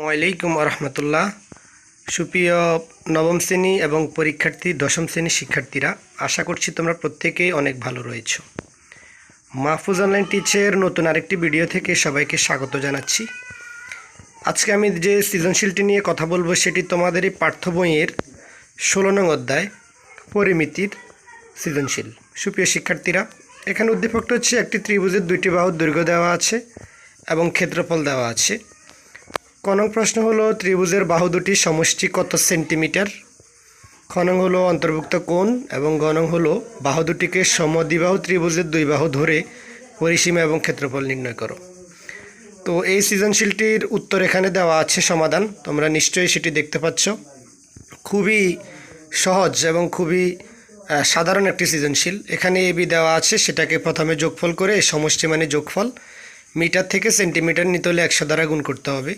ওয়ালাইকুম রহমতুল্লাহ। সুপ্রিয় নবম শ্রেণী এবং পরীক্ষার্থী দশম শ্রেণীর শিক্ষার্থীরা, আশা করছি তোমরা প্রত্যেকেই অনেক ভালো রয়েছো। মাহফুজ অনলাইন টিচের নতুন আরেকটি ভিডিও থেকে সবাইকে স্বাগত জানাচ্ছি। আজকে আমি যে সৃজনশীলটি নিয়ে কথা বলবো সেটি তোমাদের এই পাঠ্য বইয়ের 16 নং অধ্যায় পরিমিতির সৃজনশীল। সুপ্রিয় শিক্ষার্থীরা, এখানে উদ্দীপকটা হচ্ছে একটি ত্রিভুজের দুইটি বাহুর দৈর্ঘ্য দেওয়া আছে এবং ক্ষেত্রফল দেওয়া আছে। ক নং প্রশ্ন হলো ত্রিভুজের বাহু দুটির সমষ্টি কত সেন্টিমিটার। খ নং হলো অন্তর্ভুক্ত কোণ এবং গ নং হলো বাহু দুটিকে সমদ্বিবাহু ত্রিভুজের দুই বাহু ধরে পরিসীমা এবং ক্ষেত্রফল নির্ণয় করো। তো এই সৃজনশীলটির উত্তর এখানে দেওয়া আছে, সমাধান তোমরা নিশ্চয়ই সেটি দেখতে পাচ্ছ। খুবই সহজ এবং খুবই সাধারণ একটি সৃজনশীল। এখানে এবি দেওয়া আছে, সেটাকে প্রথমে যোগফল করে সমষ্টি মানে যোগফল মিটার থেকে সেন্টিমিটার নিতে হলে 100 দ্বারা গুণ করতে হবে।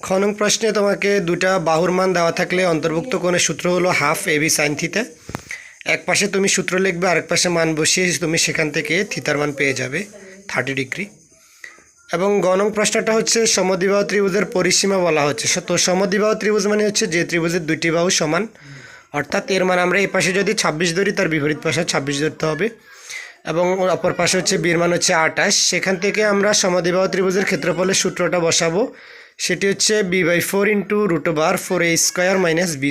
খ নং প্রশ্নে তোমাকে দুটা বাহুর মান দেওয়া থাকলে অন্তর্ভুক্ত কোণের সূত্র হলো হাফ এবি সাইন থিটা। এক পাশে তুমি সূত্র লিখবে, আরেক পাশে মান বসিয়ে তুমি সেখান থেকে থিতার মান পেয়ে যাবে 30 ডিগ্রি। এবং গ নং প্রশ্নটা হচ্ছে সমদ্বিবাহু ত্রিভুজের পরিসীমা বলা হচ্ছে। তো সমদ্বিবাহু ত্রিভুজ মানে হচ্ছে যে ত্রিভুজের দুইটি বাহু সমান, অর্থাৎ এর মান আমরা এই পাশে যদি 26 ধরি তার বিপরীত পাশে 26 ধরতে হবে, এবং অপর পাশে হচ্ছে বির মান হচ্ছে 28। সেখান থেকে আমরা সমদ্বিবাহু ত্রিভুজের ক্ষেত্রফলের সূত্রটা বসাবো, সেটি হচ্ছে b/4 × √4a² - b²।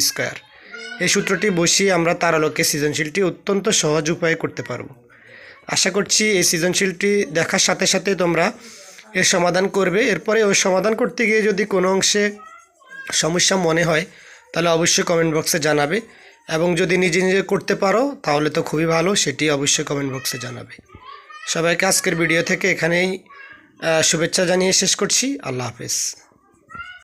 এই সূত্রটি বসিয়ে আমরা তার আলোকে সৃজনশীলটি অত্যন্ত সহজ উপায়ে করতে পারব। আশা করছি এই সৃজনশীলটি দেখার সাথে সাথে তোমরা এর সমাধান করবে। এরপরে ওই সমাধান করতে গিয়ে যদি কোনো অংশে সমস্যা মনে হয় তাহলে অবশ্যই কমেন্ট বক্সে জানাবে, এবং যদি নিজে নিজে করতে পারো তাহলে তো খুবই ভালো, সেটি অবশ্যই কমেন্ট বক্সে জানাবে। সবাইকে আজকের ভিডিও থেকে এখানেই শুভেচ্ছা জানিয়ে শেষ করছি। আল্লাহ হাফেজ।